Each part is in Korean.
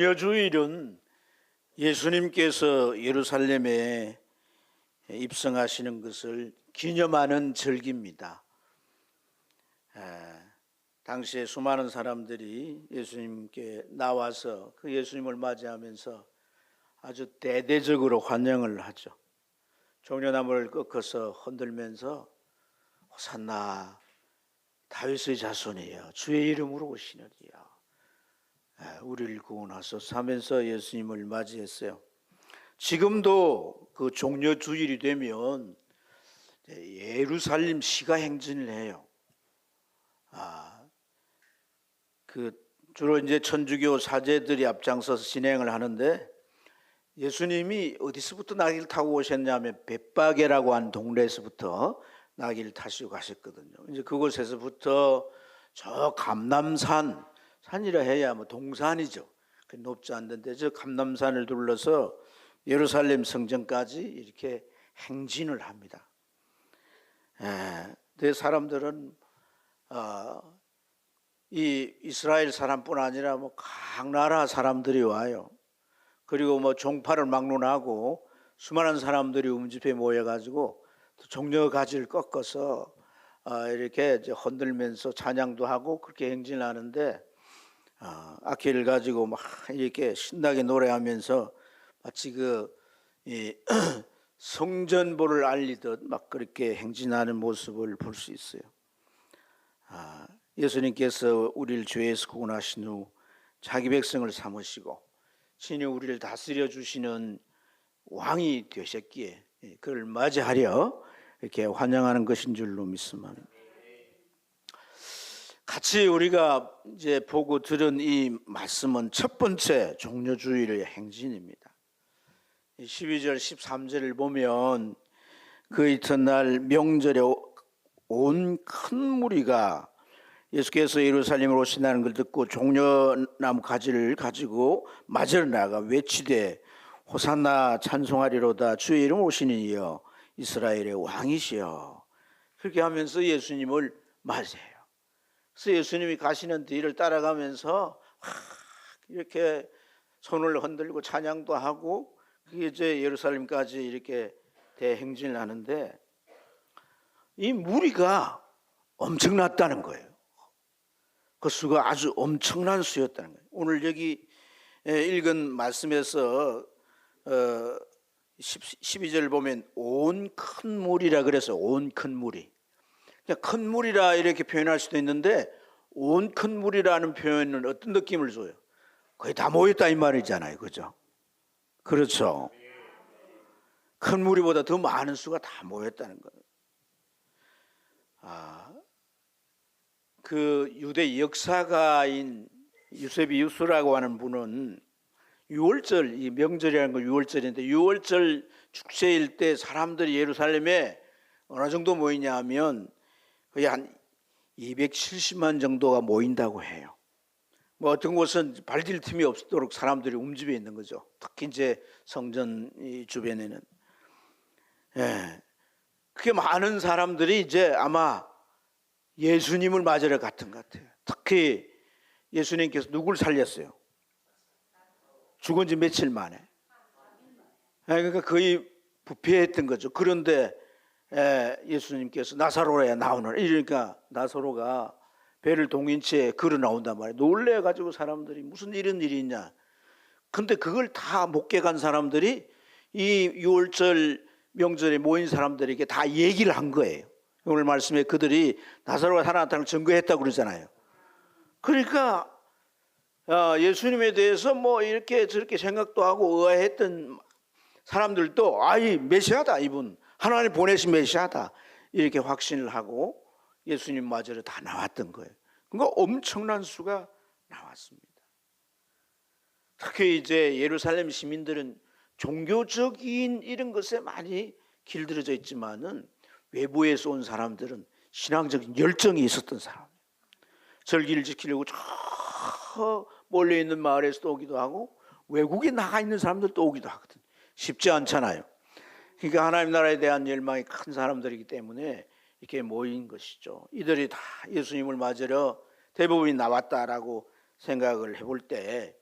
종려주일은 예수님께서 예루살렘에 입성하시는 것을 기념하는 절기입니다. 당시에 수많은 사람들이 예수님께 나와서 그 예수님을 맞이하면서 아주 대대적으로 환영을 하죠. 종려나무를 꺾어서 흔들면서 호산나 다윗의 자손이여 주의 이름으로 오시느니여 우리를 구원하소서 하면서 예수님을 맞이했어요. 지금도 그 종려주일이 되면 예루살렘 시가 행진을 해요. 주로 이제 천주교 사제들이 앞장서서 진행을 하는데, 예수님이 어디서부터 나귀를 타고 오셨냐면 벳바게라고 하는 동네에서부터 나귀를 타시고 가셨거든요. 이제 그곳에서부터 저 감람산, 산이라 해야 뭐 동산이죠. 높지 않는데 저 감람산을 둘러서 예루살렘 성전까지 이렇게 행진을 합니다. 그 사람들은 이 이스라엘 사람뿐 아니라 뭐 각 나라 사람들이 와요. 그리고 뭐 종파를 막론하고 수많은 사람들이 움집해 모여가지고 종려가지를 꺾어서 이렇게 이제 흔들면서 찬양도 하고 그렇게 행진하는데, 악기를 가지고 막 이렇게 신나게 노래하면서 마치 성전보를 알리듯 막 그렇게 행진하는 모습을 볼 수 있어요. 예수님께서 우리를 죄에서 구원하신 후 자기 백성을 삼으시고 친히 우리를 다스려 주시는 왕이 되셨기에 그를 맞이하려 이렇게 환영하는 것인 줄로 믿습니다. 같이 우리가 이제 보고 들은 이 말씀은 첫 번째 종려주일의 행진입니다. 12절 13절을 보면 그 이튿날 명절에 온 큰 무리가 예수께서 예루살렘으로 오신다는 걸 듣고 종려나무 가지를 가지고 맞으러 나가 외치되 호산나 찬송하리로다 주의 이름 오시는 이여 이스라엘의 왕이시여. 그렇게 하면서 예수님을 맞이해요. 그래서 예수님이 가시는 뒤를 따라가면서 이렇게 손을 흔들고 찬양도 하고 그게 이제 예루살렘까지 이렇게 대행진을 하는데, 이 무리가 엄청났다는 거예요. 그 수가 아주 엄청난 수였다는 거예요. 오늘 여기 읽은 말씀에서 12절 보면 온 큰 무리라 그래서 온 큰 무리, 큰 무리라 이렇게 표현할 수도 있는데 온 큰 무리라는 표현은 어떤 느낌을 줘요? 거의 다 모였다 이 말이잖아요. 그죠? 그렇죠. 큰 무리보다 더 많은 수가 다 모였다는 거예요. 그 유대 역사가인 유세비우스라고 하는 분은 6월절, 이 명절이라는 건 6월절인데 6월절 축제일 때 사람들이 예루살렘에 어느 정도 모이냐 하면 거의 한 270만 정도가 모인다고 해요. 뭐 어떤 곳은 발딜 틈이 없도록 사람들이 움집해 있는 거죠. 특히 이제 성전 주변에는. 그게 많은 사람들이 이제 아마 예수님을 맞으러 갔던 것 같아요. 특히 예수님께서 누굴 살렸어요? 죽은 지 며칠 만에. 그러니까 거의 부패했던 거죠. 그런데 예수님께서 나사로야 나오너라 이러니까 나사로가 배를 동인 채 걸어 나온단 말이에요. 놀래가지고 사람들이 무슨 이런 일이 있냐. 근데 그걸 다 목게 간 사람들이 이 6월절 명절에 모인 사람들에게 다 얘기를 한 거예요. 오늘 말씀에 그들이 나사로가 살아났다는 걸 증거했다고 그러잖아요. 그러니까 예수님에 대해서 뭐 이렇게 저렇게 생각도 하고 의아했던 사람들도 이 메시아다, 이분 하나님 보내신 메시아다 이렇게 확신을 하고 예수님 맞으러 다 나왔던 거예요. 그러니까 엄청난 수가 나왔습니다. 특히 이제 예루살렘 시민들은 종교적인 이런 것에 많이 길들여져 있지만은 외부에서 온 사람들은 신앙적인 열정이 있었던 사람이에요. 절기를 지키려고 저 몰려있는 마을에서도 오기도 하고 외국에 나가 있는 사람들도 오기도 하거든요. 쉽지 않잖아요. 그러니까 하나님 나라에 대한 열망이 큰 사람들이기 때문에 이렇게 모인 것이죠. 이들이 다 예수님을 맞으러 대부분이 나왔다라고 생각을 해볼 때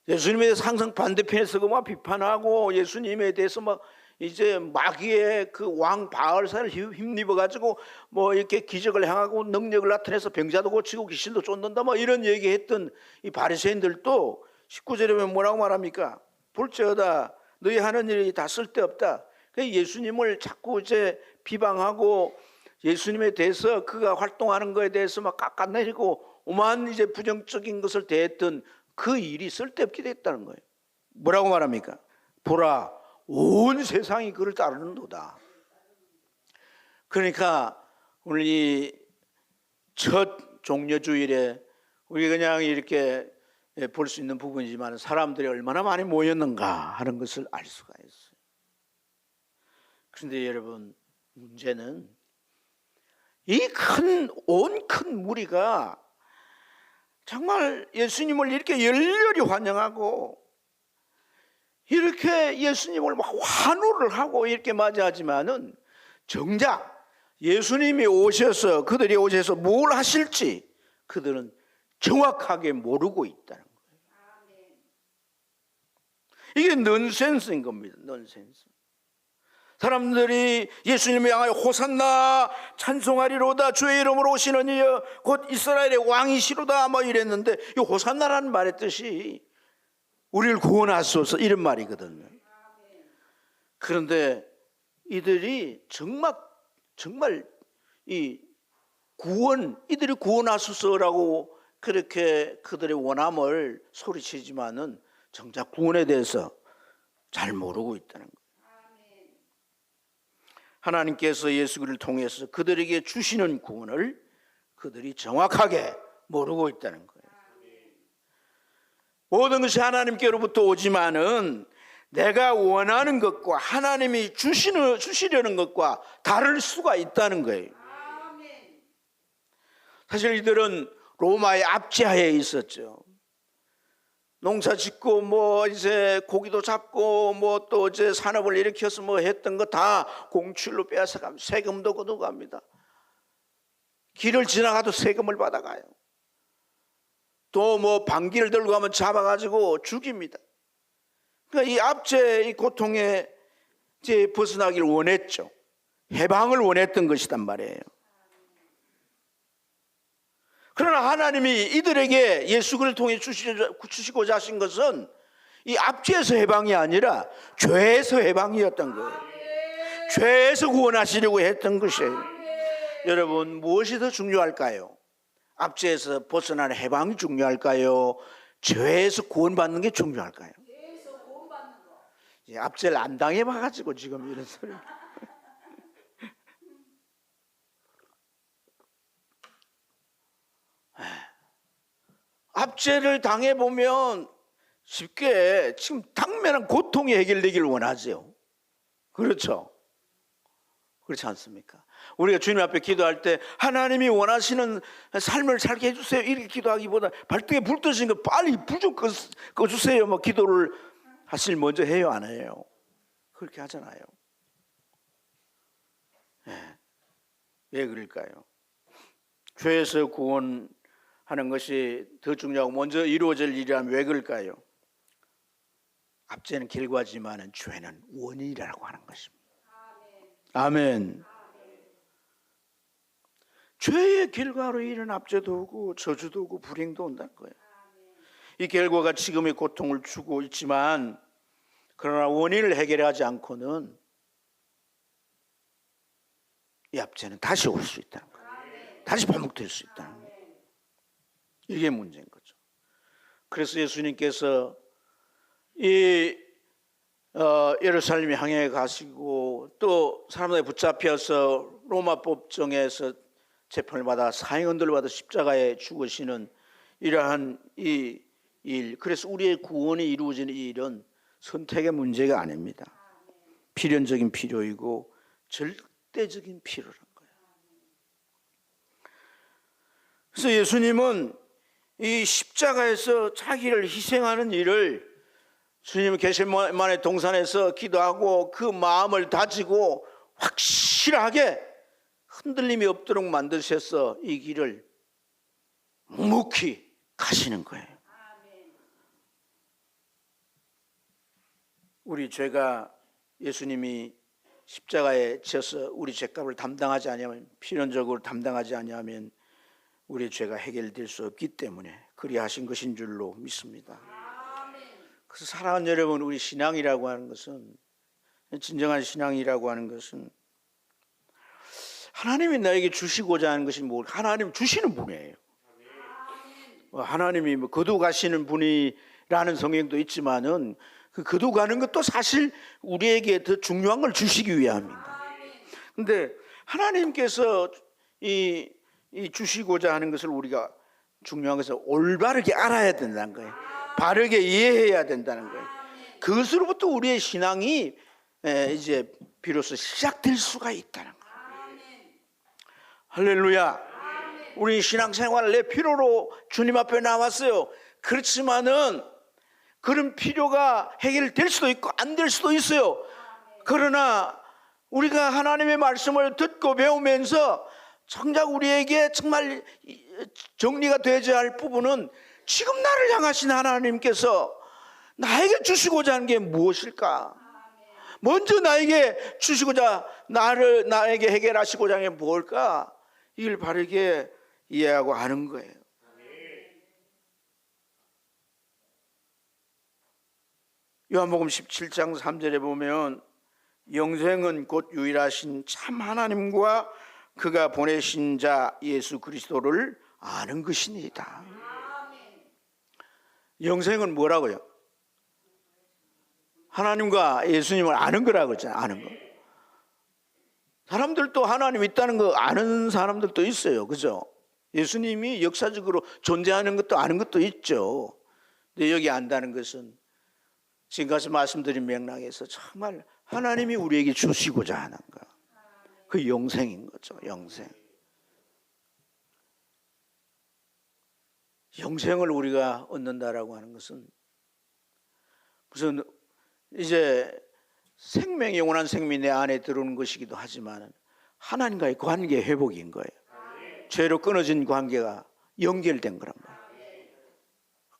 예수님에 대해서 항상 반대편에 서고 막 비판하고 예수님에 대해서 막 이제 마귀의 그 왕 바알사를 힘입어 가지고 뭐 이렇게 기적을 행하고 능력을 나타내서 병자도 고치고 귀신도 쫓는다 뭐 이런 얘기했던 이 바리새인들도 19절에 보면 뭐라고 말합니까? 볼지어다 너희 하는 일이 다 쓸데없다. 예수님을 자꾸 이제 비방하고 예수님에 대해서 그가 활동하는 것에 대해서 막 깎아내리고 오만 이제 부정적인 것을 대했던 그 일이 쓸데없게 됐다는 거예요. 뭐라고 말합니까? 보라 온 세상이 그를 따르는도다. 그러니까 오늘 이 첫 종려주일에 우리 그냥 이렇게 볼 수 있는 부분이지만 사람들이 얼마나 많이 모였는가 하는 것을 알 수가 있어요. 그런데 여러분 문제는 이 온 큰 무리가 정말 예수님을 이렇게 열렬히 환영하고 이렇게 예수님을 막 환호를 하고 이렇게 맞이하지만은 정작 예수님이 오셔서 그들이 오셔서 뭘 하실지 그들은 정확하게 모르고 있다는 거예요. 이게 넌센스인 겁니다. 넌센스. 사람들이 예수님을 향하여 호산나 찬송하리로다 주의 이름으로 오시는 이여 곧 이스라엘의 왕이시로다 뭐 이랬는데 이 호산나라는 말의 뜻이 우리를 구원하소서 이런 말이거든요. 그런데 이들이 정말 이 이들이 구원하소서라고 그렇게 그들의 원함을 소리치지만은 정작 구원에 대해서 잘 모르고 있다는 거예요. 하나님께서 예수 그리스도를 통해서 그들에게 주시는 구원을 그들이 정확하게 모르고 있다는 거예요. 모든 것이 하나님께로부터 오지만은 내가 원하는 것과 하나님이 주시려는 것과 다를 수가 있다는 거예요. 사실 이들은 로마의 압제하에 있었죠. 농사 짓고 뭐 이제 고기도 잡고 뭐 또 이제 산업을 일으켜서 뭐 했던 거 다 공출로 빼앗아가면 세금도 걷어갑니다. 길을 지나가도 세금을 받아가요. 또 뭐 방귀를 들고 가면 잡아가지고 죽입니다. 그러니까 이 압제의 고통에 이제 벗어나기를 원했죠. 해방을 원했던 것이단 말이에요. 그러나 하나님이 이들에게 예수 그리스도를 통해 주시고자 하신 것은 이 압제에서 해방이 아니라 죄에서 해방이었던 거예요. 죄에서 구원하시려고 했던 것이에요. 여러분 무엇이 더 중요할까요? 압제에서 벗어나는 해방이 중요할까요? 죄에서 구원받는 게 중요할까요? 압제를 안 당해봐가지고 지금 이런 소리. 압제를 당해보면 쉽게 지금 당면한 고통이 해결되기를 원하죠. 그렇죠? 그렇지 않습니까? 우리가 주님 앞에 기도할 때 하나님이 원하시는 삶을 살게 해주세요 이렇게 기도하기보다 발등에 불 떠신 거 빨리 불 좀 꺼주세요 뭐 기도를 사실 먼저 해요 안 해요? 그렇게 하잖아요. 네. 왜 그럴까요? 죄에서 구원하는 것이 더 중요하고 먼저 이루어질 일이라면 왜 그럴까요? 압제는 결과지만 죄는 원인이라고 하는 것입니다. 아멘. 죄의 결과로 이런 압제도 오고 저주도 오고 불행도 온다는 거예요. 이 결과가 지금의 고통을 주고 있지만 그러나 원인을 해결하지 않고는 이 압제는 다시 올 수 있다는 거예요. 다시 반복될 수 있다는 거예요. 이게 문제인 거죠. 그래서 예수님께서 이 예루살렘 향해 가시고 또 사람들이 붙잡혀서 로마 법정에서 재판을 받아 사형을 받아 십자가에 죽으시는 이러한 이 일, 그래서 우리의 구원이 이루어지는 이 일은 선택의 문제가 아닙니다. 필연적인 필요이고 절대적인 필요란 거예요. 그래서 예수님은 이 십자가에서 자기를 희생하는 일을 주님은 겟세마네 동산에서 기도하고 그 마음을 다지고 확실하게 흔들림이 없도록 만드셔서 이 길을 묵묵히 가시는 거예요. 우리 죄가 예수님이 십자가에 지어서 우리 죄값을 담당하지 아니하면, 필연적으로 담당하지 아니하면 우리의 죄가 해결될 수 없기 때문에 그리하신 것인 줄로 믿습니다. 그래서 사랑하는 여러분, 우리 신앙이라고 하는 것은, 진정한 신앙이라고 하는 것은 하나님이 나에게 주시고자 하는 것이 뭐, 하나님 주시는 분이에요. 하나님이 뭐 거두가시는 분이라는 성경도 있지만은 그 거두가는 것도 사실 우리에게 더 중요한 걸 주시기 위함입니다. 근데 하나님께서 이 주시고자 하는 것을 우리가 중요한 것은 올바르게 알아야 된다는 거예요. 바르게 이해해야 된다는 거예요. 그것으로부터 우리의 신앙이 이제 비로소 시작될 수가 있다는 거예요. 할렐루야. 우리 신앙생활 내 필요로 주님 앞에 나왔어요. 그렇지만은 그런 필요가 해결될 수도 있고 안 될 수도 있어요. 그러나 우리가 하나님의 말씀을 듣고 배우면서 정작 우리에게 정말 정리가 되어야 할 부분은 지금 나를 향하신 하나님께서 나에게 주시고자 하는 게 무엇일까? 먼저 나에게 주시고자, 나에게 해결하시고자 하는 게 뭘까? 이걸 바르게 이해하고 아는 거예요. 요한복음 17장 3절에 보면 영생은 곧 유일하신 참 하나님과 그가 보내신 자 예수 그리스도를 아는 것이니이다. 영생은 뭐라고요? 하나님과 예수님을 아는 거라고 했잖아요. 아는 거. 사람들도 하나님 있다는 거 아는 사람들도 있어요. 그죠? 예수님이 역사적으로 존재하는 것도 아는 것도 있죠. 근데 여기 안다는 것은 지금까지 말씀드린 맥락에서 정말 하나님이 우리에게 주시고자 하는 거, 그 영생인 거죠. 영생. 영생을 우리가 얻는다라고 하는 것은 무슨 이제 생명이, 영원한 생명이 내 안에 들어오는 것이기도 하지만 하나님과의 관계 회복인 거예요. 죄로 끊어진 관계가 연결된 거란 말이에요.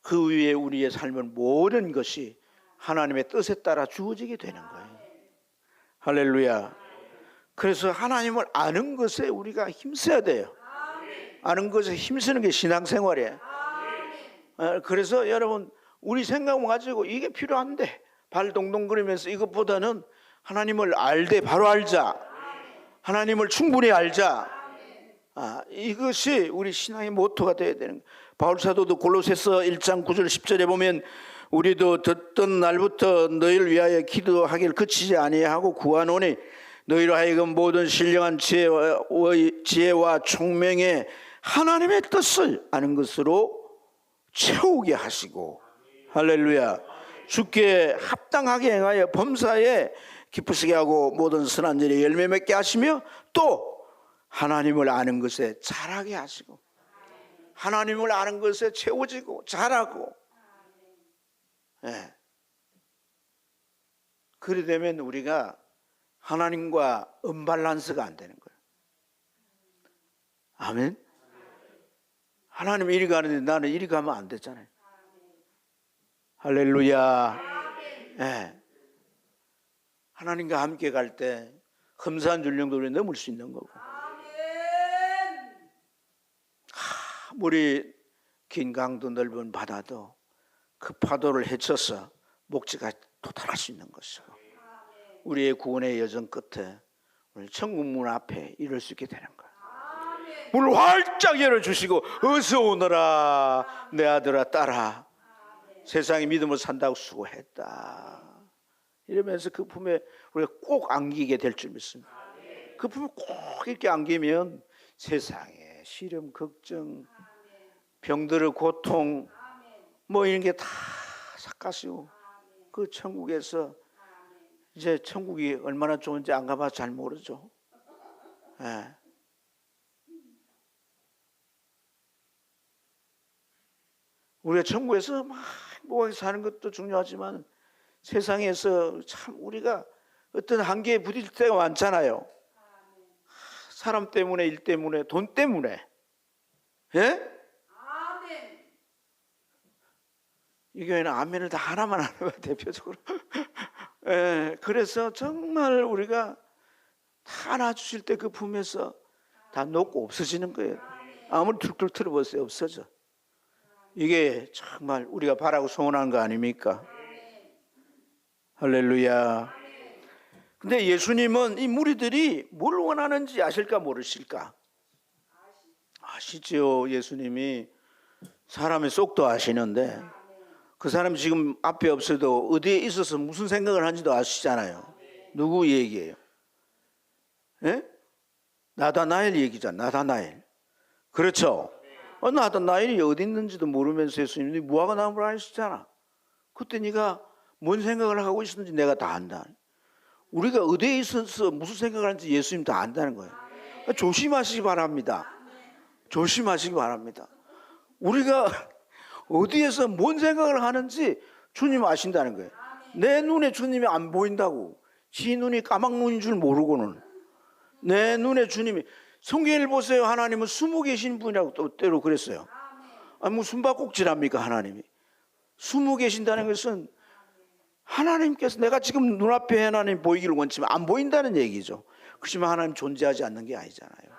그 위에 우리의 삶은 모든 것이 하나님의 뜻에 따라 주어지게 되는 거예요. 할렐루야. 그래서 하나님을 아는 것에 우리가 힘써야 돼요. 아는 것에 힘쓰는 게 신앙생활이에요. 그래서 여러분, 우리 생각만 가지고 이게 필요한데 발 동동거리면서 이것보다는 하나님을 알되 바로 알자, 하나님을 충분히 알자, 이것이 우리 신앙의 모토가 되어야 되는 거예요. 바울 사도도 골로새서 1장 9절 10절에 보면 우리도 듣던 날부터 너희를 위하여 기도하길 그치지 아니하고 구하노니 너희로 하여금 모든 신령한 지혜와 총명에 하나님의 뜻을 아는 것으로 채우게 하시고, 할렐루야, 주께 합당하게 행하여 범사에 기쁘시게 하고 모든 선한 일에 열매 맺게 하시며 또 하나님을 아는 것에 잘하게 하시고, 하나님을 아는 것에 채워지고 잘하고, 그래 되면 우리가 하나님과 언밸런스가 안 되는 거예요. 아멘. 하나님 이리 가는데 나는 이리 가면 안 되잖아요. 할렐루야. 하나님과 함께 갈 때 험사한 줄령도 우리 넘을 수 있는 거고, 아무리 긴 강도 넓은 바다도 그 파도를 헤쳐서 목적에 도달할 수 있는 것이고, 우리의 구원의 여정 끝에 오늘 천국 문 앞에 이룰 수 있게 되는 거예요. 문을 활짝 열어주시고 어서 오너라 내 아들아 딸아, 세상이 믿음으로 산다고 수고했다 이러면서 그 품에 우리가 꼭 안기게 될 줄 믿습니다. 그 품에 꼭 이렇게 안기면 세상의 시름, 걱정, 병들의 고통 뭐 이런 게 다 삭가시고 그 천국에서 이제 천국이 얼마나 좋은지 안 가봐서 잘 모르죠. 우리가 천국에서 막 행복하게 사는 것도 중요하지만 세상에서 참 우리가 어떤 한계에 부딪힐 때가 많잖아요. 사람 때문에, 일 때문에, 돈 때문에. 이 교회는 아멘을 다 하나만 하는 거예요, 대표적으로. 그래서 정말 우리가 다 놔주실 때 그 품에서 다 녹고 없어지는 거예요. 아무리 툭툭 틀어보세요. 없어져. 이게 정말 우리가 바라고 소원한 거 아닙니까? 할렐루야. 근데 예수님은 이 무리들이 뭘 원하는지 아실까 모르실까? 아시죠. 예수님이 사람의 속도 아시는데 그 사람이 지금 앞에 없어도 어디에 있어서 무슨 생각을 하는지도 아시잖아요. 누구 얘기예요? 예? 나다나엘 얘기잖아. 나다나엘. 그렇죠. 나다나엘이 어디 있는지도 모르면서 예수님이 무화과 나무를 하시잖아. 그때 네가 뭔 생각을 하고 있었는지 내가 다 안다. 우리가 어디에 있어서 무슨 생각을 하는지 예수님 다 안다는 거예요. 조심하시기 바랍니다. 조심하시기 바랍니다. 우리가 어디에서 뭔 생각을 하는지 주님 아신다는 거예요. 내 눈에 주님이 안 보인다고. 지 눈이 까막눈인 줄 모르고는. 내 눈에 주님이. 성경을 보세요. 하나님은 숨어 계신 분이라고 또 때로 그랬어요. 아니, 뭐 숨바꼭질합니까 하나님이. 숨어 계신다는 것은 하나님께서 내가 지금 눈앞에 하나님 보이기를 원치면 안 보인다는 얘기죠. 그렇지만 하나님 존재하지 않는 게 아니잖아요.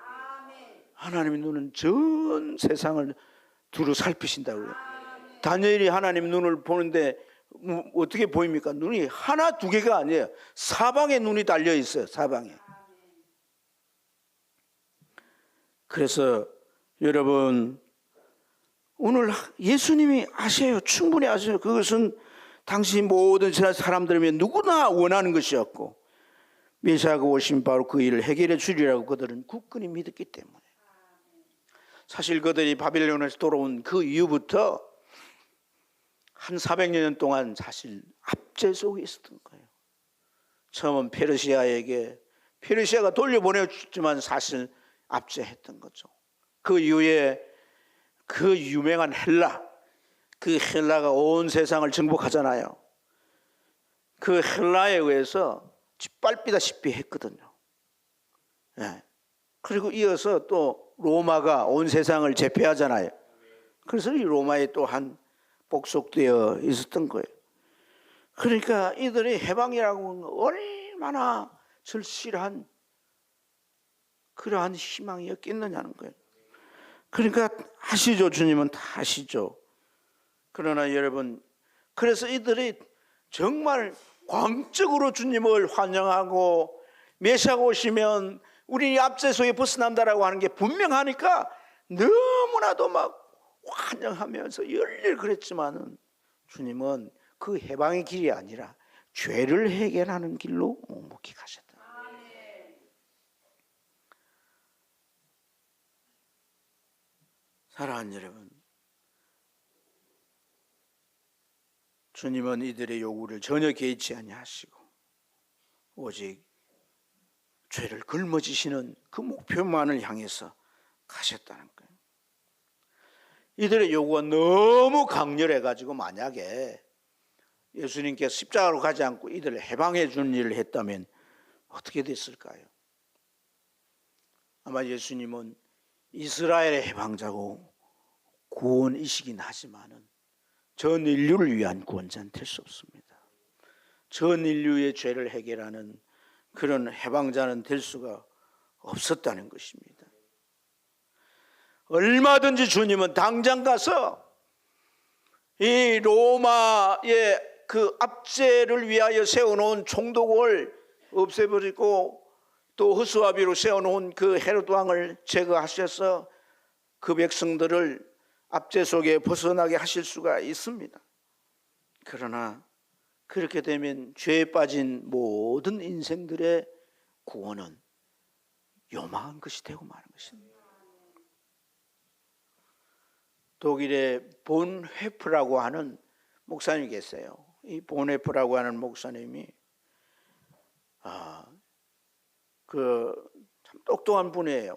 하나님의 눈은 전 세상을 두루 살피신다고요. 다니엘이 하나님 눈을 보는데 어떻게 보입니까? 눈이 하나 두 개가 아니에요. 사방에 눈이 달려 있어요. 사방에. 그래서 여러분 오늘 예수님이 아셔요. 충분히 아셔요. 그것은 당시 모든 사람들이면 누구나 원하는 것이었고 메시아가 오신 바로 그 일을 해결해 주리라고 그들은 굳건히 믿었기 때문에 사실 그들이 바빌론에서 돌아온 그 이후부터 한 400년 동안 사실 압제 속에 있었던 거예요. 처음은 페르시아가 돌려보내줬지만 사실 압제했던 거죠. 그 이후에 그 유명한 그 헬라가 온 세상을 정복하잖아요. 그 헬라에 의해서 짓밟히다시피 했거든요. 예. 그리고 이어서 또 로마가 온 세상을 제패하잖아요. 그래서 이 로마에 또한 복속되어 있었던 거예요. 그러니까 이들이 해방이라고 하는 얼마나 절실한 그러한 희망이었겠느냐는 거예요. 그러니까 아시죠? 주님은 다 아시죠. 그러나 여러분, 그래서 이들이 정말 광적으로 주님을 환영하고 메시아가 오시면 우리 압제 속에 벗어난다라고 하는 게 분명하니까 너무나도 막 환영하면서 열일 그랬지만은 주님은 그 해방의 길이 아니라 죄를 해결하는 길로 묵묵히 가셨다. 사랑하는 여러분, 주님은 이들의 요구를 전혀 개의치 아니하시고 오직 죄를 짊어지시는 그 목표만을 향해서 가셨다는 거예요. 이들의 요구가 너무 강렬해가지고 만약에 예수님께서 십자가로 가지 않고 이들을 해방해 주는 일을 했다면 어떻게 됐을까요? 아마 예수님은 이스라엘의 해방자고 구원이시긴 하지만은 전 인류를 위한 구원자는 될 수 없습니다. 전 인류의 죄를 해결하는 그런 해방자는 될 수가 없었다는 것입니다. 얼마든지 주님은 당장 가서 이 로마의 그 압제를 위하여 세워놓은 총독을 없애버리고 또 허수아비로 세워놓은 그 헤롯 왕을 제거하셔서 그 백성들을 압제 속에 벗어나게 하실 수가 있습니다. 그러나 그렇게 되면 죄에 빠진 모든 인생들의 구원은 요망한 것이 되고 마는 것입니다. 독일의 본헤프라고 하는 목사님이 계세요. 이 본헤프라고 하는 목사님이 참 똑똑한 분이에요.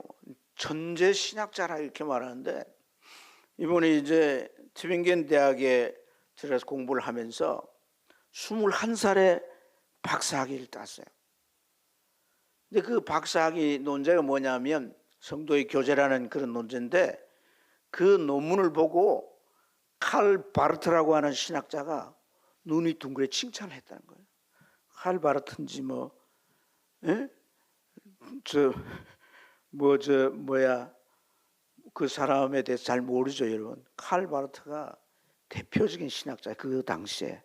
천재 신학자라 이렇게 말하는데 이분이 이제 트빙겐 대학에 들어서 공부를 하면서 21살에 박사학위를 땄어요. 근데 그 박사학위 논제가 뭐냐면 성도의 교제라는 그런 논제인데 그 논문을 보고 칼 바르트라고 하는 신학자가 눈이 둥그레 칭찬을 했다는 거예요. 칼바르트인지 그 사람에 대해서 잘 모르죠, 여러분. 칼바르트가 대표적인 신학자, 그 당시에.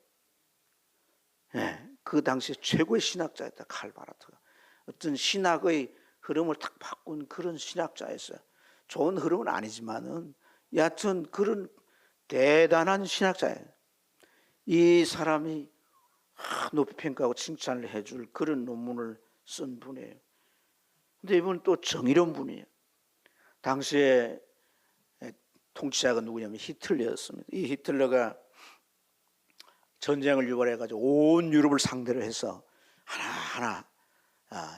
그 당시에 최고의 신학자였다, 칼바르트가. 어떤 신학의 흐름을 탁 바꾼 그런 신학자였어요. 좋은 흐름은 아니지만은 여하튼 그런 대단한 신학자예요. 이 사람이 높이 평가하고 칭찬을 해줄 그런 논문을 쓴 분이에요. 근데 이분은 또 정의로운 분이에요. 당시에 통치자가 누구냐면 히틀러였습니다. 이 히틀러가 전쟁을 유발해가지고 온 유럽을 상대로 해서 하나하나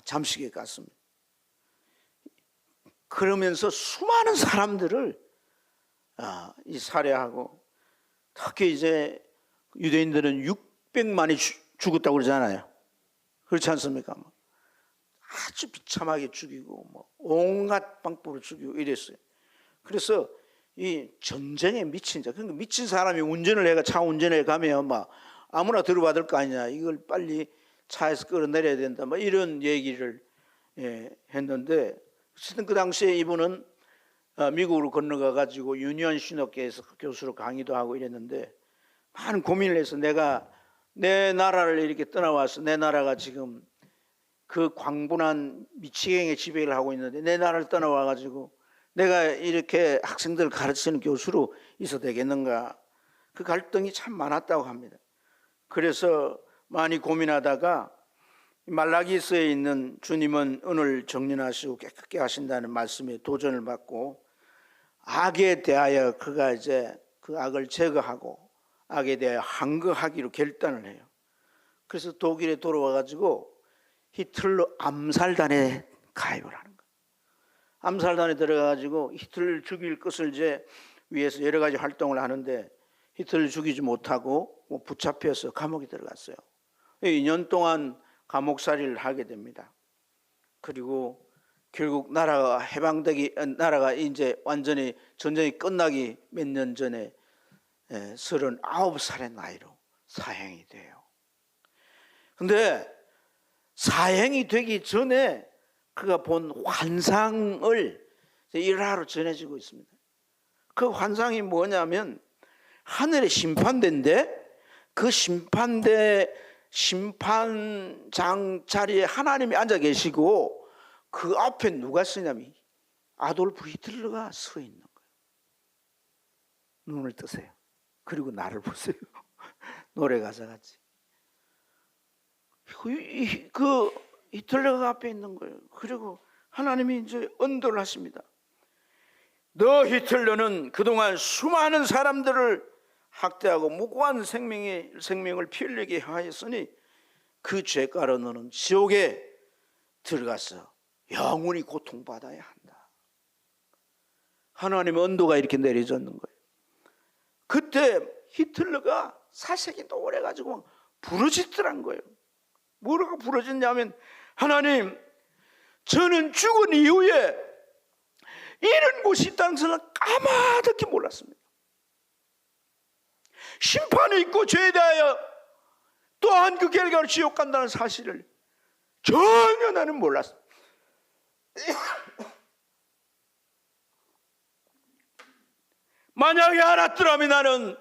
잠식해 갔습니다. 그러면서 수많은 사람들을 살해하고, 특히 이제 유대인들은 600만이 죽었다고 그러잖아요. 그렇지 않습니까? 아주 비참하게 죽이고 온갖 방법으로 죽이고 이랬어요. 그래서 이 전쟁에 미친 자, 그러니까 미친 사람이 운전을 해가 차 운전해 가면 아무나 들어받을 거 아니냐, 이걸 빨리 차에서 끌어내려야 된다, 이런 얘기를 했는데, 어쨌든 그 당시에 이분은 미국으로 건너가 가지고 유니언 신학교에서 교수로 강의도 하고 이랬는데, 많은 고민을 해서 내가 내 나라를 이렇게 떠나와서, 내 나라가 지금 그 광분한 미치경의 지배를 하고 있는데 내 나라를 떠나와 가지고 내가 이렇게 학생들을 가르치는 교수로 있어도 되겠는가, 그 갈등이 참 많았다고 합니다. 그래서 많이 고민하다가 말라기서에 있는 주님은 은을 정련하시고 깨끗게 하신다는 말씀에 도전을 받고, 악에 대하여 그가 이제 그 악을 제거하고 악에 대하여 항거하기로 결단을 해요. 그래서 독일에 돌아와 가지고 히틀러 암살단에 가입을 하는 거예요. 암살단에 들어가 가지고 히틀러를 죽일 것을 이제 위해서 여러 가지 활동을 하는데, 히틀러를 죽이지 못하고 붙잡혀서 감옥에 들어갔어요. 2년 동안 감옥살이를 하게 됩니다. 그리고 결국 나라가 나라가 이제 완전히 전쟁이 끝나기 몇 년 전에 39살의 나이로 사형이 돼요. 근데 사형이 되기 전에 그가 본 환상을 일화로 전해지고 있습니다. 그 환상이 뭐냐면, 하늘의 심판대인데 그 심판장 자리에 하나님이 앉아 계시고 그 앞에 누가 서냐면 아돌프 히틀러가 서 있는 거예요. 눈을 뜨세요. 그리고 나를 보세요. 노래 가사 같이. 그 히틀러가 앞에 있는 거예요. 그리고 하나님이 이제 언도를 하십니다. 너 히틀러는 그동안 수많은 사람들을 학대하고 무고한 생명을 피 흘리게 하였으니 그 죄가로 너는 지옥에 들어가서 영원히 고통받아야 한다. 하나님의 언도가 이렇게 내려졌는 거예요. 그때 히틀러가 사색이 노래가지고 부르짖더란 거예요. 뭐라고 부르짖냐면, 하나님, 저는 죽은 이후에 이런 곳이 있다는 것을 까마득히 몰랐습니다. 심판이 있고 죄에 대하여 또한 그 결과로 지옥 간다는 사실을 전혀 나는 몰랐습니다. 만약에 알았더라면 나는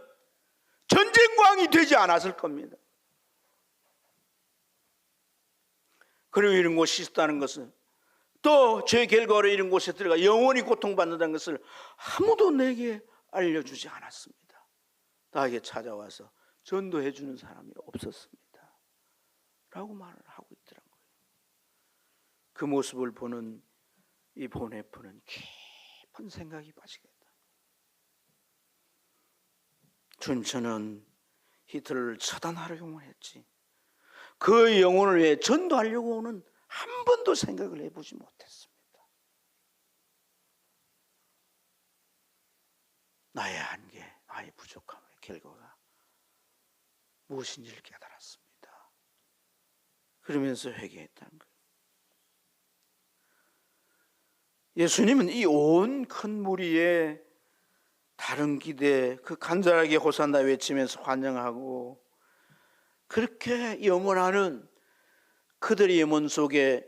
전쟁광이 되지 않았을 겁니다. 그리고 이런 곳이 있다는 것은, 또 죄 결과로 이런 곳에 들어가 영원히 고통받는다는 것을 아무도 내게 알려주지 않았습니다. 나에게 찾아와서 전도해 주는 사람이 없었습니다. 라고 말을 하고 있더라고요. 그 모습을 보는 이 보네프는 깊은 생각이 빠지게 했다. 준천은 히틀러를 처단하려고 했지, 그 영혼을 위해 전도하려고는 한 번도 생각을 해보지 못했습니다. 나의 한계, 나의 부족함의 결과가 무엇인지를 깨달았습니다. 그러면서 회개했다는 거예요. 예수님은 이 온 큰 무리에 다른 기대, 그 간절하게 호산나 외치면서 환영하고, 그렇게 영원하는 그들의 염원 속에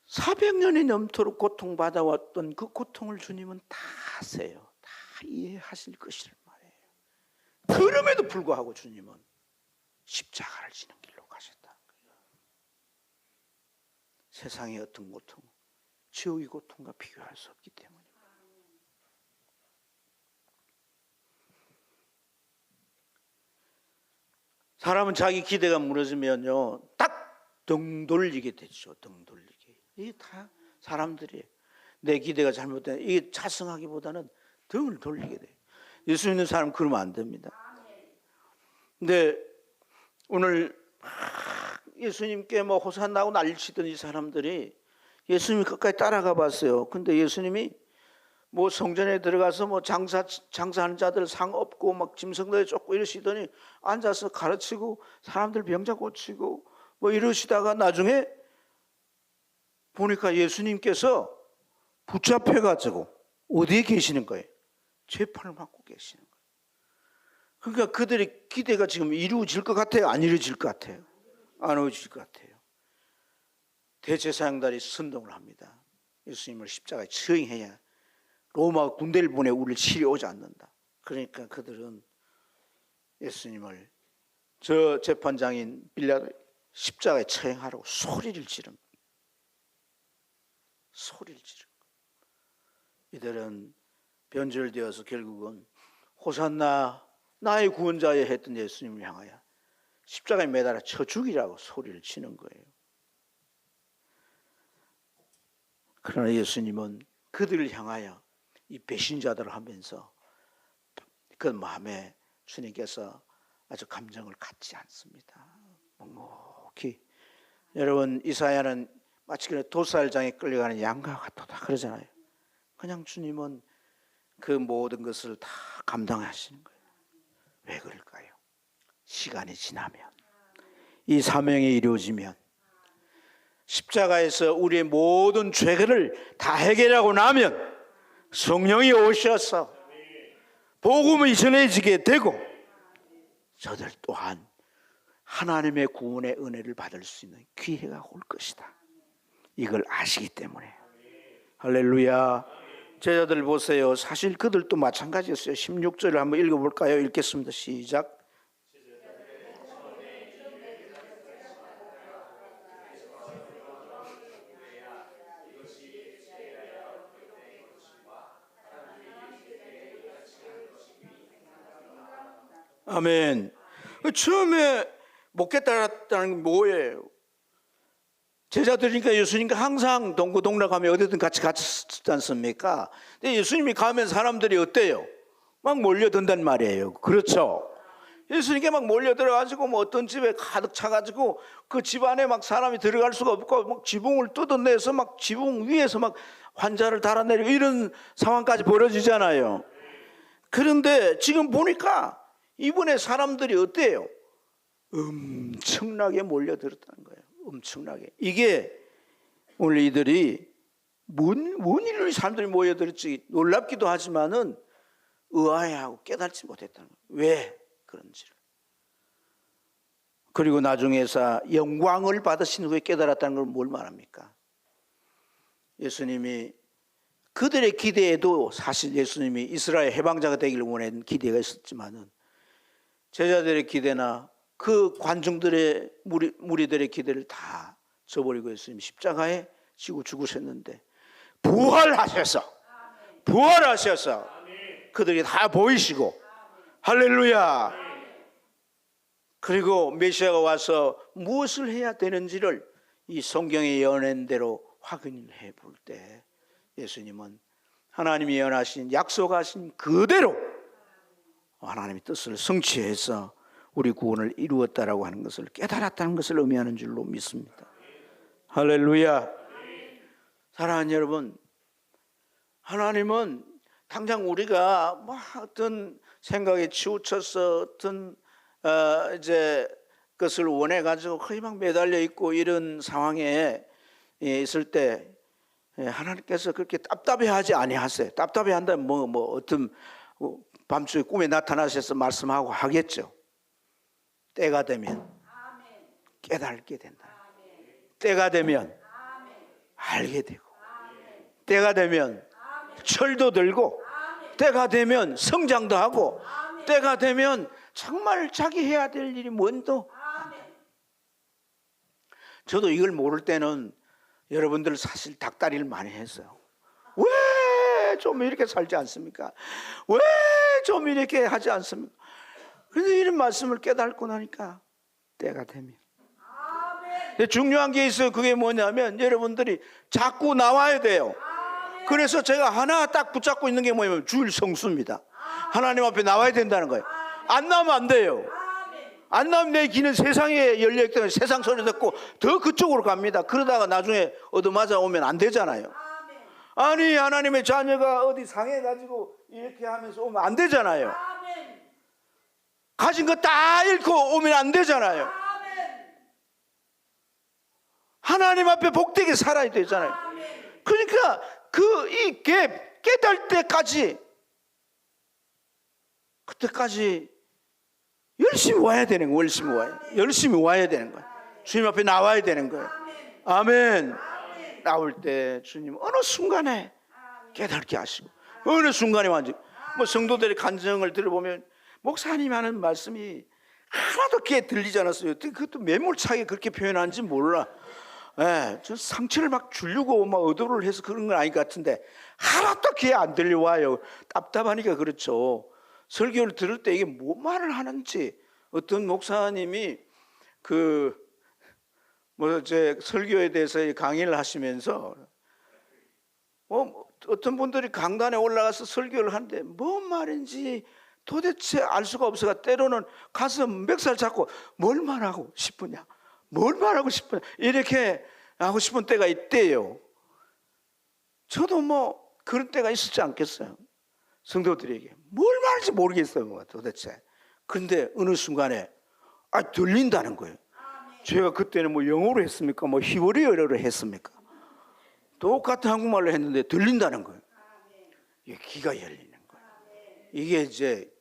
400년이 넘도록 고통받아왔던 그 고통을 주님은 다 아세요. 다 이해하실 것이란 말이에요. 그럼에도 불구하고 주님은 십자가를 지는 길로 가셨다는 거예요. 세상의 어떤 고통, 지옥의 고통과 비교할 수 없기 때문입니다. 사람은 자기 기대가 무너지면요, 딱 등 돌리게 되죠. 등 돌리게. 이게 다 사람들이 내 기대가 잘못된, 이게 자성하기보다는 등을 돌리게 돼요. 예수 믿는 사람은 그러면 안 됩니다. 근데 오늘 예수님께 뭐 호산나고 난리치던 이 사람들이 예수님 끝까지 따라가 봤어요. 근데 예수님이 뭐 성전에 들어가서 뭐 장사하는 자들 상 업고 막 짐승들에 쫓고 이러시더니 앉아서 가르치고 사람들 병자 고치고 뭐 이러시다가 나중에 보니까 예수님께서 붙잡혀가지고 어디에 계시는 거예요? 재판을 받고 계시는 거예요. 그러니까 그들의 기대가 지금 이루어질 것 같아요? 안 이루어질 것 같아요? 안 이루어질 것 같아요. 대제사장들이 선동을 합니다. 예수님을 십자가에 처형해야 로마 군대를 보내 우리를 치러 오지 않는다. 그러니까 그들은 예수님을 저 재판장인 빌라도 십자가에 처형하라고 소리를 지릅니다. 소리를 지릅니다. 이들은 변절되어서 결국은 호산나 나의 구원자여 했던 예수님을 향하여 십자가에 매달아 쳐 죽이라고 소리를 치는 거예요. 그러나 예수님은 그들을 향하여 이 배신자들을 하면서 그 마음에 주님께서 아주 감정을 갖지 않습니다. 묵묵히. 여러분, 이사야는 마치 그냥 도살장에 끌려가는 양과 같다 그러잖아요. 그냥 주님은 그 모든 것을 다 감당하시는 거예요. 왜 그럴까요? 시간이 지나면, 이 사명이 이루어지면, 십자가에서 우리의 모든 죄를 다 해결하고 나면 성령이 오셔서 복음이 전해지게 되고 저들 또한 하나님의 구원의 은혜를 받을 수 있는 기회가 올 것이다. 이걸 아시기 때문에. 할렐루야. 제자들 보세요. 사실 그들도 마찬가지였어요. 16절을 한번 읽어볼까요? 읽겠습니다. 시작. 아멘. 처음에 못 깨달았다는 게 뭐예요? 제자들이니까 예수님과 항상 동고동락하며 어디든 같이 갔지 않습니까? 근데 예수님이 가면 사람들이 어때요? 막 몰려든단 말이에요. 그렇죠? 예수님께 막 몰려들어가지고 뭐 어떤 집에 가득 차가지고 그 집 안에 막 사람이 들어갈 수가 없고 막 지붕을 뜯어내서 막 지붕 위에서 막 환자를 달아내리고 이런 상황까지 벌어지잖아요. 그런데 지금 보니까 이번에 사람들이 어때요? 엄청나게 몰려들었다는 거예요. 엄청나게. 이게 오늘 이들이 뭔 일로 사람들이 모여들었지 놀랍기도 하지만은 의아해하고 깨닫지 못했다는 거예요. 왜 그런지를. 그리고 나중에서 영광을 받으신 후에 깨달았다는 걸 뭘 말합니까? 예수님이 그들의 기대에도 사실 예수님이 이스라엘 해방자가 되기를 원하는 기대가 있었지만은 제자들의 기대나 그 관중들의 무리들의 기대를 다 저버리고 예수님 십자가에 지고 죽으셨는데 부활하셔서 그들이 다 보이시고 할렐루야. 그리고 메시아가 와서 무엇을 해야 되는지를 이 성경에 예언한 대로 확인해 볼 때 예수님은 하나님이 예언하신 약속하신 그대로 하나님의 뜻을 성취해서 우리 구원을 이루었다라고 하는 것을 깨달았다는 것을 의미하는 줄로 믿습니다. 할렐루야. 사랑하는 여러분, 하나님은 당장 우리가 뭐 어떤 생각에 치우쳐서 어떤 이제 것을 원해 가지고 거의 막 매달려 있고 이런 상황에 있을 때 하나님께서 그렇게 답답해하지 아니하세요. 답답해한다면 뭐 어떤 밤중에 꿈에 나타나셔서 말씀하고 하겠죠. 때가 되면 깨닫게 된다. 때가 되면 알게 되고, 때가 되면 철도 들고, 때가 되면 성장도 하고, 때가 되면 정말 자기 해야 될 일이 뭔도. 저도 이걸 모를 때는 여러분들 사실 닭다리를 많이 했어요. 왜 좀 이렇게 살지 않습니까? 왜 좀 이렇게 하지 않습니까? 그런데 이런 말씀을 깨닫고 나니까 때가 되면. 근데 중요한 게 있어요. 그게 뭐냐면 여러분들이 자꾸 나와야 돼요. 그래서 제가 하나 딱 붙잡고 있는 게 뭐냐면 주일 성수입니다. 하나님 앞에 나와야 된다는 거예요. 안 나오면 안 돼요. 안 나오면 내 귀는 세상에 열려있기 때문에 세상 소리 듣고 더 그쪽으로 갑니다. 그러다가 나중에 얻어맞아 오면 안 되잖아요. 아니 하나님의 자녀가 어디 상해가지고 이렇게 하면서 오면 안 되잖아요. 가진 거 다 잃고 오면 안 되잖아요. 하나님 앞에 복되게 살아야 되잖아요. 그러니까 이 깨달 때까지, 그때까지 열심히 와야 되는 거예요. 열심히 와야 되는 거예요. 주님 앞에 나와야 되는 거예요. 아멘. 나올 때 주님 어느 순간에 깨닫게 하시고, 어느 순간에 완전 성도들의 간증을 들어보면 목사님 하는 말씀이 하나도 귀에 들리지 않았어요. 그것도 매몰차게 그렇게 표현하는지 몰라. 저 상처를 막 주려고 막 의도를 해서 그런 건 아닌 것 같은데 하나도 귀에 안 들려와요. 답답하니까 그렇죠. 설교를 들을 때 이게 뭐 말을 하는지, 어떤 목사님이 제 설교에 대해서 강의를 하시면서 어떤 분들이 강단에 올라가서 설교를 하는데 뭔 말인지 도대체 알 수가 없어가 때로는 가슴 멱살 잡고 뭘 말하고 싶으냐, 이렇게 하고 싶은 때가 있대요. 저도 그런 때가 있었지 않겠어요? 성도들에게 뭘 말할지 모르겠어요, 도대체. 그런데 어느 순간에 들린다는 거예요. 제가 그때는 영어로 했습니까? 히브리어로 했습니까? 똑같은 한국말로 했는데 들린다는 거예요. 이게 귀가 열리는 거예요. 이게 이제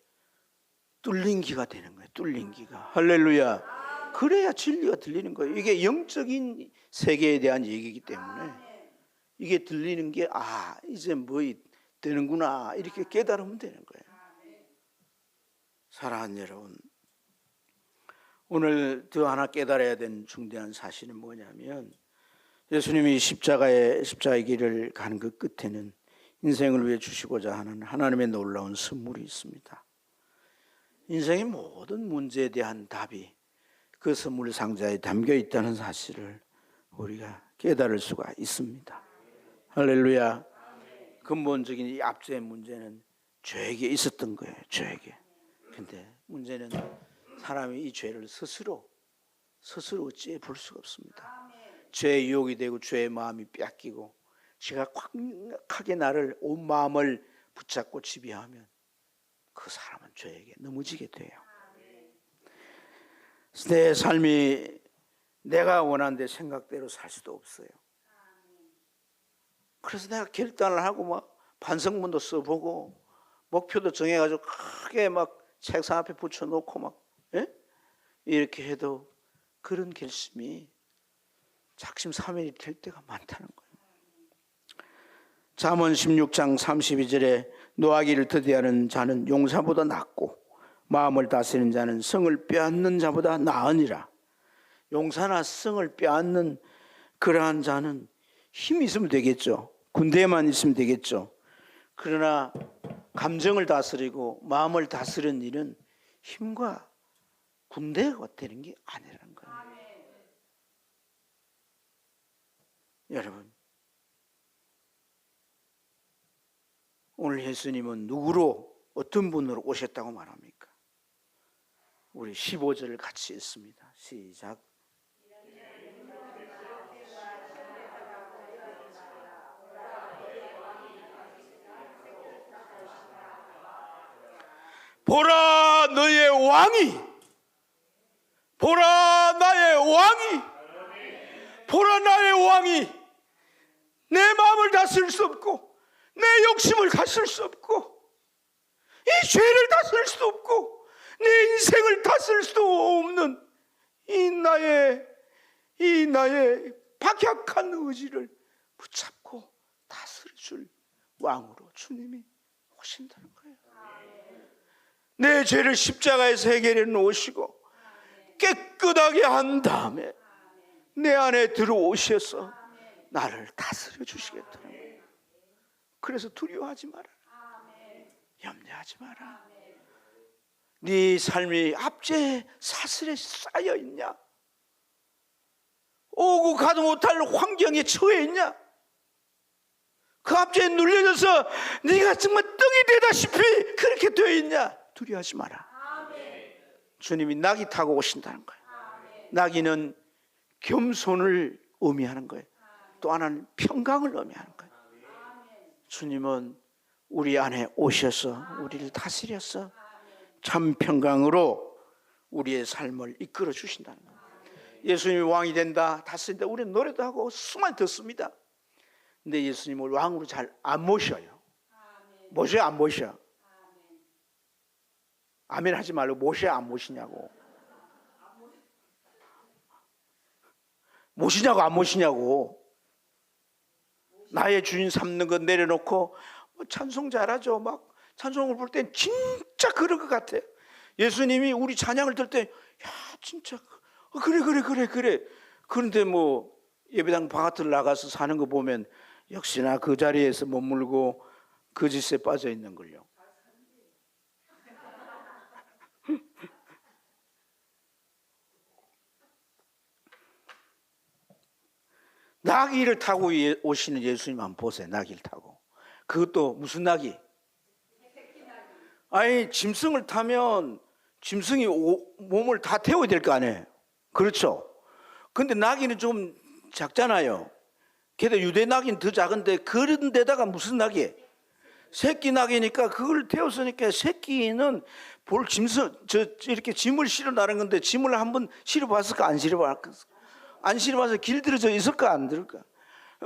뚫린 귀가 되는 거예요. 뚫린 귀가. 할렐루야. 그래야 진리가 들리는 거예요. 이게 영적인 세계에 대한 얘기이기 때문에 이게 들리는 게 이제 되는구나, 이렇게 깨달으면 되는 거예요. 사랑하는 여러분, 오늘 더 하나 깨달아야 되는 중대한 사실은 뭐냐면, 예수님이 십자가의 길을 가는 그 끝에는 인생을 위해 주시고자 하는 하나님의 놀라운 선물이 있습니다. 인생의 모든 문제에 대한 답이 그 선물 상자에 담겨 있다는 사실을 우리가 깨달을 수가 있습니다. 할렐루야. 근본적인 이 압제의 문제는 죄에게 있었던 거예요. 죄에게. 근데 문제는 사람이 이 죄를 스스로 어찌해 볼 수가 없습니다. 죄의 유혹이 되고 죄의 마음이 뺏기고 죄가 강력하게 나를 온 마음을 붙잡고 지배하면 그 사람은 죄에게 넘어지게 돼요. 내 삶이 내가 원하는 데 생각대로 살 수도 없어요. 그래서 내가 결단을 하고 반성문도 써보고 목표도 정해가지고 크게 책상 앞에 붙여놓고 이렇게 해도 그런 결심이 작심삼일이 될 때가 많다는 거예요. 잠언 16장 32절에 노하기를 더디하는 자는 용사보다 낫고 마음을 다스리는 자는 성을 빼앗는 자보다 나으니라. 용사나 성을 빼앗는 그러한 자는 힘이 있으면 되겠죠. 군대에만 있으면 되겠죠. 그러나 감정을 다스리고 마음을 다스리는 일은 힘과 군대가 되는 게 아니라는 거예요. 여러분, 오늘 예수님은 누구로, 어떤 분으로 오셨다고 말합니까? 우리 15절을 같이 읽습니다. 시작. 보라 너의 왕이, 보라 나의 왕이, 보라 나의 왕이 내 마음을 다스릴 수 없고 내 욕심을 다스릴 수 없고 이 죄를 다스릴 수도 없고 내 인생을 다스릴 수도 없는 이 나의 박약한 의지를 붙잡고 다스려줄 왕으로 주님이 오신다는 거예요. 내 죄를 십자가에서 해결해 놓으시고 깨끗하게 한 다음에 내 안에 들어오셔서 나를 다스려 주시겠다는 거예요. 그래서 두려워하지 마라. 염려하지 마라. 네 삶이 압제에 사슬에 쌓여 있냐? 오고 가도 못할 환경에 처해 있냐? 그 압제에 눌려져서 네가 정말 똥이 되다시피 그렇게 되어 있냐? 두려워하지 마라. 주님이 나귀 타고 오신다는 거예요. 나귀는 겸손을 의미하는 거예요. 또 하나는 평강을 의미하는 거예요. 주님은 우리 안에 오셔서 우리를 다스려서 참 평강으로 우리의 삶을 이끌어 주신다는 거예요. 예수님이 왕이 된다, 다스린다, 우리는 노래도 하고 수많이 듣습니다. 근데 예수님을 왕으로 잘 안 모셔요. 모셔 안 모셔? 아멘 하지 말고 모셔 안 모시냐고. 모시냐고 안 모시냐고. 나의 주인 삼는 거 내려놓고 찬송 잘하죠. 막 찬송을 볼 땐 진짜 그럴 것 같아요. 예수님이 우리 찬양을 들 때 야 진짜 그래. 그런데 뭐 예배당 바깥을 나가서 사는 거 보면 역시나 그 자리에서 머물고 그 짓에 빠져 있는 걸요. 나귀를 타고 오시는 예수님 한번 보세요. 나귀를 타고. 그것도 무슨 나귀? 아니 짐승을 타면 짐승이 몸을 다 태워야 될 거 아니에요. 그렇죠. 근데 나귀는 좀 작잖아요. 게다가 유대 나귀는 더 작은데 그런 데다가 무슨 나귀? 새끼 나귀니까 그걸 태웠으니까 새끼는 볼 짐승 이렇게 짐을 실어 나른 건데 짐을 한번 실어봤을까 안 실어봤을까? 안 실어봐서 길들여져 있을까 안 들을까?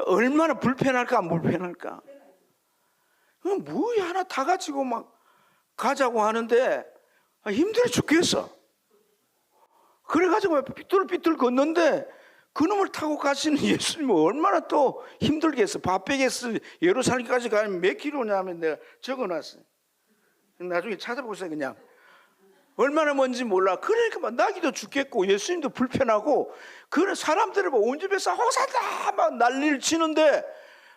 얼마나 불편할까 안 불편할까? 뭐 하나 다 가지고 막 가자고 하는데 힘들어 죽겠어. 그래가지고 삐뚤삐뚤 걷는데 그놈을 타고 가시는 예수님은 얼마나 또 힘들겠어. 바베게스 예루살렘까지 가면 몇 킬로냐면 내가 적어놨어요. 나중에 찾아보세요. 그냥 얼마나 먼지 몰라. 그러니까 막 나기도 죽겠고 예수님도 불편하고 그런 사람들을 온 집에서 호산나 막 난리를 치는데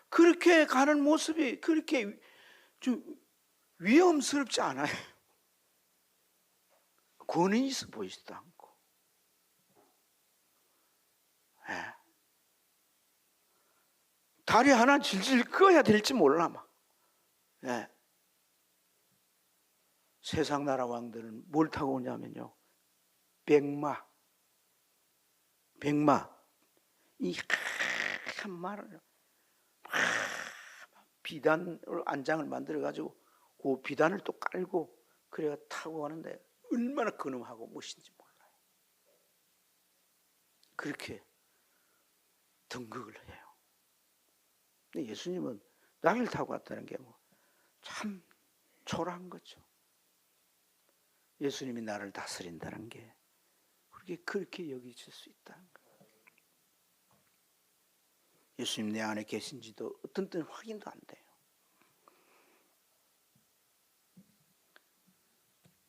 그렇게 가는 모습이 그렇게 좀 위험스럽지 않아요. 권위 있어 보이지도 않고. 네. 다리 하나 질질 꺼야 될지 몰라 막. 네. 세상 나라 왕들은 뭘 타고 오냐면요. 백마. 이 한 말을 비단 안장을 만들어 가지고 그 비단을 또 깔고 그래가 타고 가는데 얼마나 근엄하고 멋있는지 몰라요. 그렇게 등극을 해요. 근데 예수님은 나귀를 타고 갔다는 게 뭐 참 초라한 거죠. 예수님이 나를 다스린다는 게 그렇게 여겨질 수 있다는 거예요. 예수님 내 안에 계신지도 어떤 때는 확인도 안 돼요.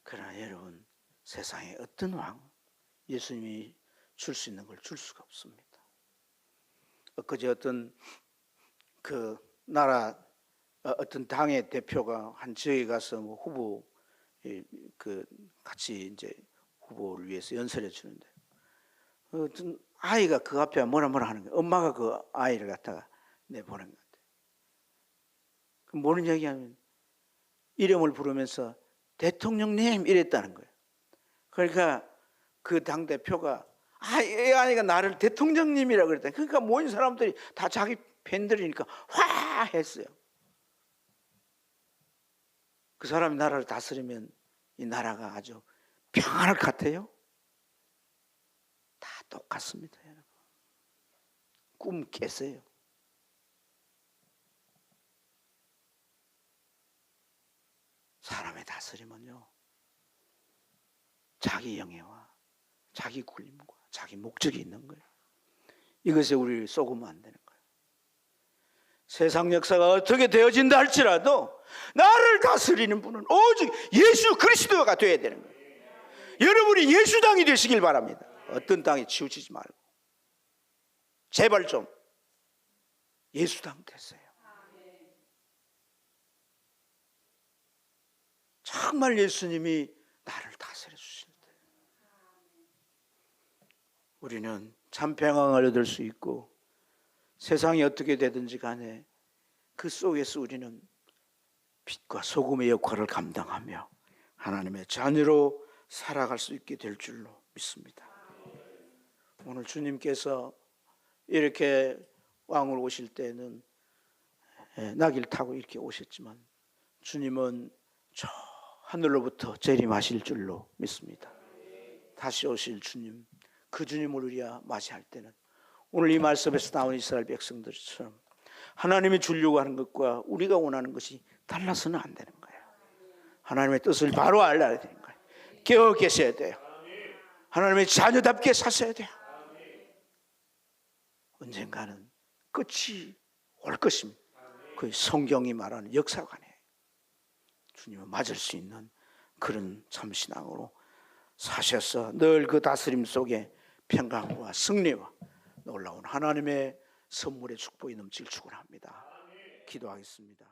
그러나 여러분 세상에 어떤 왕 예수님이 줄 수 있는 걸 줄 수가 없습니다. 엊그제 어떤 그 나라 어떤 당의 대표가 한 지역에 가서 뭐 후보 그 같이 이제 후보를 위해서 연설해 주는데 어떤 아이가 그 앞에 뭐라 하는 거예요. 엄마가 그 아이를 갖다가 내보낸 것 같아요. 그럼 뭐는 얘기하면 이름을 부르면서 대통령님 이랬다는 거예요. 그러니까 그 당 대표가 이 아이가 나를 대통령님이라고 그랬다. 그러니까 모인 사람들이 다 자기 팬들이니까 화 했어요. 그 사람이 나라를 다스리면 이 나라가 아주 평안할 것 같아요? 다 똑같습니다, 여러분. 꿈 깨세요. 사람의 다스림은요, 자기 영예와 자기 굴림과 자기 목적이 있는 거예요. 이것에 우리를 속으면 안 되는 거예요. 세상 역사가 어떻게 되어진다 할지라도 나를 다스리는 분은 오직 예수 그리스도가 되어야 되는 거예요. 여러분이 예수 당이 되시길 바랍니다. 어떤 땅에 치우치지 말고 제발 좀 예수 당 되세요. 정말 예수님이 나를 다스려 주실 때 우리는 참 평안을 얻을 수 있고 세상이 어떻게 되든지 간에 그 속에서 우리는 빛과 소금의 역할을 감당하며 하나님의 자녀로 살아갈 수 있게 될 줄로 믿습니다. 오늘 주님께서 이렇게 왕을 오실 때는 나귀를 타고 이렇게 오셨지만 주님은 저 하늘로부터 재림하실 줄로 믿습니다. 다시 오실 주님, 그 주님을 우리가 맞이할 때는 오늘 이 말씀에서 나온 이스라엘 백성들처럼 하나님이 주려고 하는 것과 우리가 원하는 것이 달라서는 안 되는 거예요. 하나님의 뜻을 바로 알아야 되는 거예요. 깨어 계셔야 돼요. 하나님의 자녀답게 사셔야 돼요. 언젠가는 끝이 올 것입니다. 그 성경이 말하는 역사관에 주님을 맞을 수 있는 그런 참신앙으로 사셔서 늘 그 다스림 속에 평강과 승리와 놀라운 하나님의 선물의 축복이 넘칠 축원합니다. 기도하겠습니다.